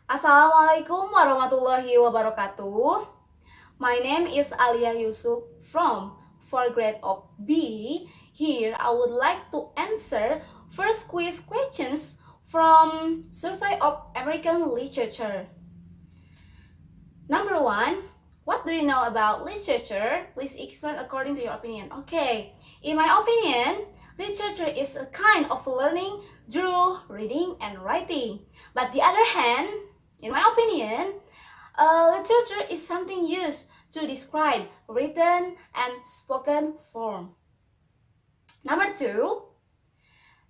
Assalamualaikum warahmatullahi wabarakatuh. My name is Aliyah Yusup from 4th grade of B. Here I would like to answer first quiz questions from Survey of American Literature. Number 1. What do you know about literature? Please explain according to your opinion. Okay, in my opinion, literature is a kind of learning through reading and writing. But the other hand, in my opinion, literature is something used to describe written and spoken form. Number 2.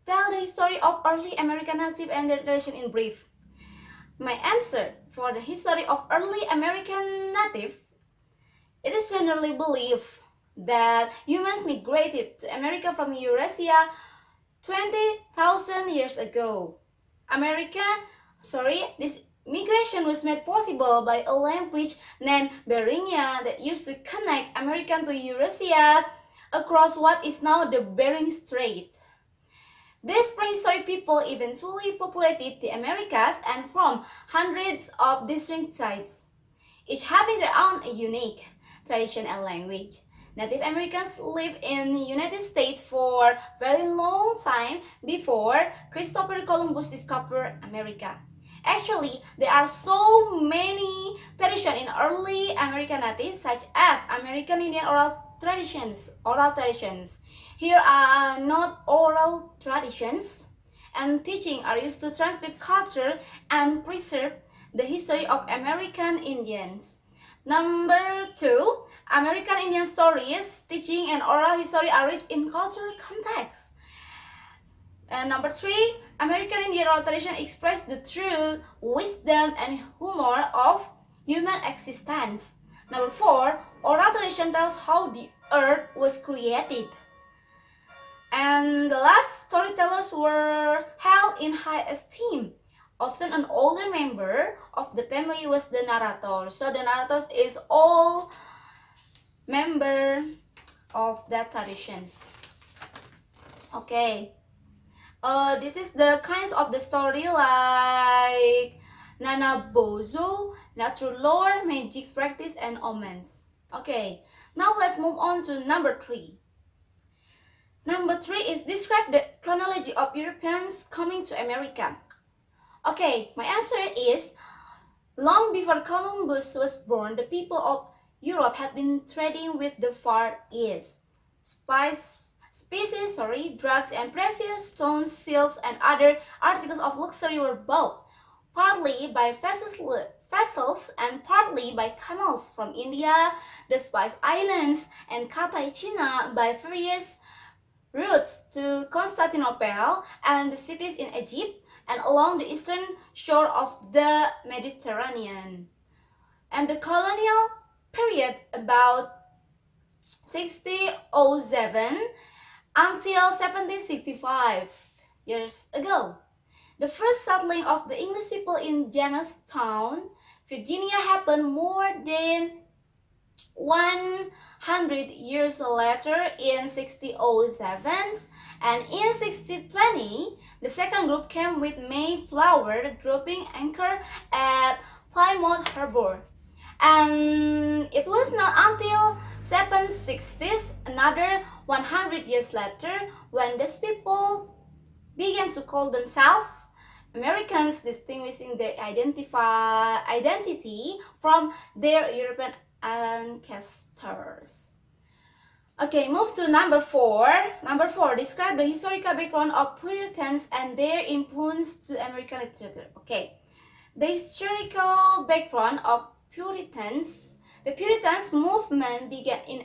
Tell the story of early American native and their tradition in brief. My answer for the history of early American native, it is generally believed that humans migrated to America from Eurasia 20,000 years ago. This migration was made possible by a land bridge named Beringia that used to connect America to Eurasia across what is now the Bering Strait. These prehistoric people eventually populated the Americas and formed hundreds of distinct tribes, each having their own unique tradition and language. Native Americans lived in the United States for a very long time before Christopher Columbus discovered America. Actually, there are so many traditions in early American natives, such as American Indian oral traditions. Here are not oral traditions, and teaching are used to transmit culture and preserve the history of American Indians. Number 2, American Indian stories, teaching, and oral history are rich in cultural context. And number 3, American Indian oral tradition express the truth, wisdom, and humor of human existence. Number 4, oral tradition tells how the earth was created. And the last, storytellers were held in high esteem. Often an older member of the family was the narrator. So the narrator is all member of that traditions. Okay. This is the kinds of the story like Nana Bozo, natural lore, magic practice, and omens. Okay, now let's move on to number 3. Number 3 is describe the chronology of Europeans coming to America. Okay, my answer is long before Columbus was born, the people of Europe had been trading with the Far East. Drugs and precious stones, silks, and other articles of luxury were bought, partly by vessels and partly by camels from India, the Spice Islands, and Cartagena by various routes to Constantinople and the cities in Egypt and along the eastern shore of the Mediterranean. And the colonial period about 1607 until 1765 years ago. The first settling of the English people in Jamestown, Virginia happened more than 100 years later in 1607, and in 1620 the second group came with Mayflower dropping anchor at Plymouth Harbor. And it was not until 760s, another 100 years later, when these people began to call themselves Americans, distinguishing their identity from their European ancestors. Okay, move to number 4. Number 4, describe the historical background of Puritans and their influence to American literature. Okay, the historical background of Puritans. The Puritans movement began in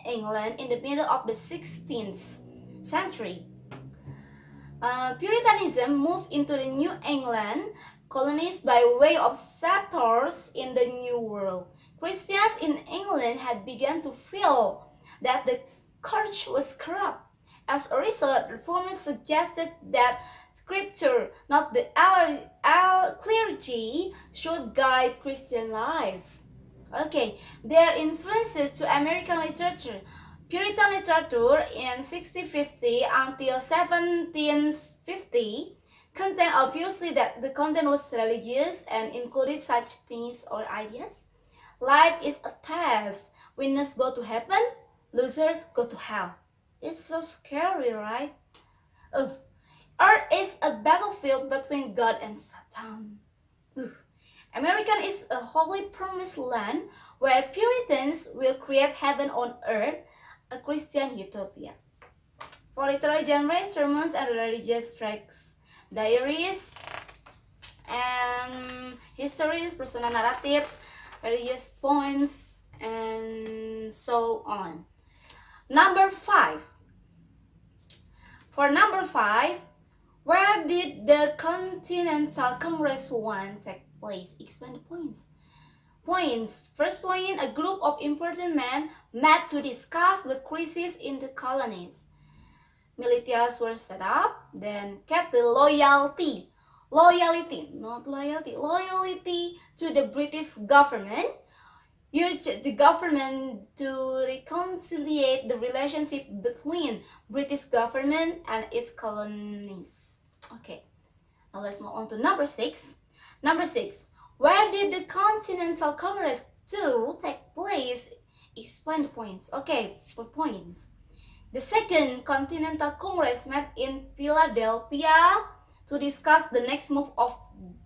England in the middle of the 16th century. Puritanism moved into the New England colonies by way of settlers in the New World. Christians in England had begun to feel that the church was corrupt. As a result, reformers suggested that Scripture, not the clergy, should guide Christian life. Okay, their influences to American literature. Puritan literature in 1650 until 1750 content, obviously that the content was religious and included such themes or ideas. Life is a test. Winners go to heaven, losers go to hell. It's so scary, right? Earth is a battlefield between God and Satan. America is a holy promised land where Puritans will create heaven on earth, a Christian utopia. For literary genre, sermons and religious tracts, diaries, and histories, personal narratives, religious poems, and so on. Number 5. For number 5, where did the Continental Congress I take place? Explain the points. First point, a group of important men met to discuss the crisis in the colonies. Militias were set up, then kept the loyalty to the British government, urged the government to reconcile the relationship between British government and its colonies. Okay, now let's move on to number 6. Number 6, where did the Continental Congress II take place? Explain the points. Okay, for points. The Second Continental Congress met in Philadelphia to discuss the next move of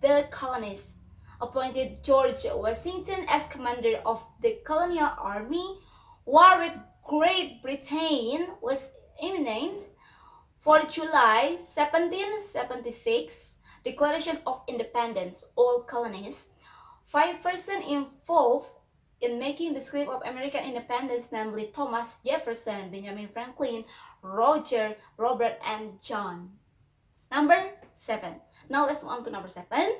the colonies, appointed George Washington as commander of the colonial army. War with Great Britain was imminent. For July 1776, Declaration of Independence, all colonies. 5 persons involved in making the script of American independence, namely Thomas Jefferson, Benjamin Franklin, Roger, Robert, and John. Number 7. Now let's move on to number 7.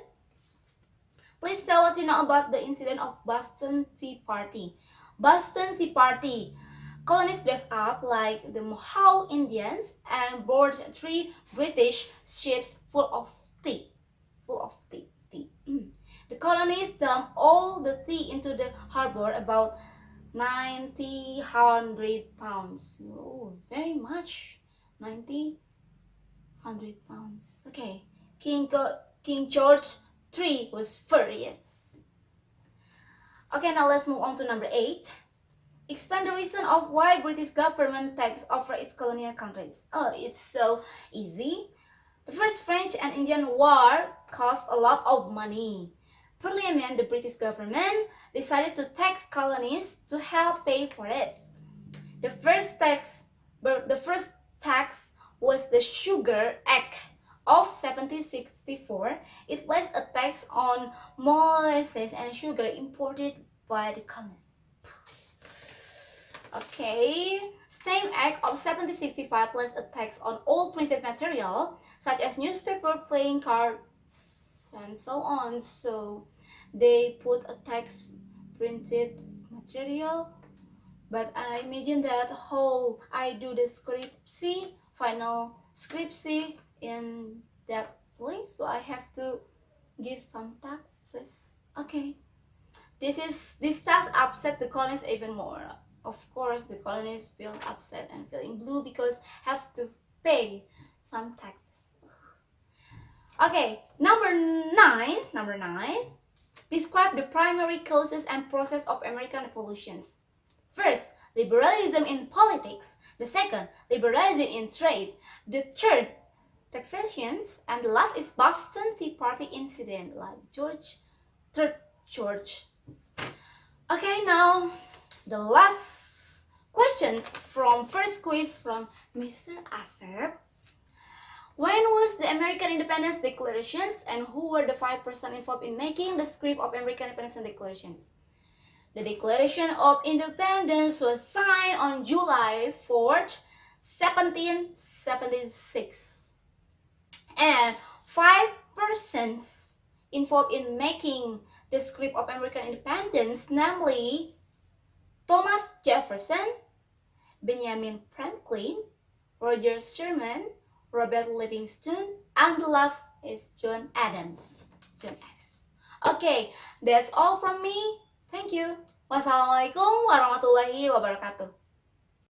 Please tell what you know about the incident of Boston Tea Party. Boston Tea Party. Colonists dressed up like the Mohawk Indians and boarded 3 British ships full of tea. The colonies dumped all the tea into the harbor, about 90-100 pounds. Oh, very much. 90-100 pounds. Okay. King George III was furious. Okay, now let's move on to number 8. Explain the reason of why British government takes over its colonial countries. Oh, it's so easy. The first French and Indian War cost a lot of money. Parliament, the British government, decided to tax colonies to help pay for it. The first tax was the Sugar Act of 1764. It placed a tax on molasses and sugar imported by the colonies. Okay, same Act of 1765 placed a tax on all printed material, such as newspaper, playing cards, and so on. So they put a tax printed material, but I imagine that how I do the final script in that place, so I have to give some taxes. Okay, this tax upset the colonies even more. Of course, the colonies feel upset and feeling blue because have to pay some taxes. Okay, number 9. Describe the primary causes and process of American revolutions. First, liberalism in politics. The second, liberalism in trade. The third, taxations. And the last is Boston Tea Party incident, like George. Okay, now the last questions from first quiz from Mr.Atsep. When was the American Independence Declarations, and who were the 5 persons involved in making the script of American Independence Declarations? The Declaration of Independence was signed on July 4th, 1776. And 5 persons involved in making the script of American Independence, namely Thomas Jefferson, Benjamin Franklin, Roger Sherman, Robert Livingston, and the last is John Adams. Okay, that's all from me. Thank you. Wassalamualaikum warahmatullahi wabarakatuh.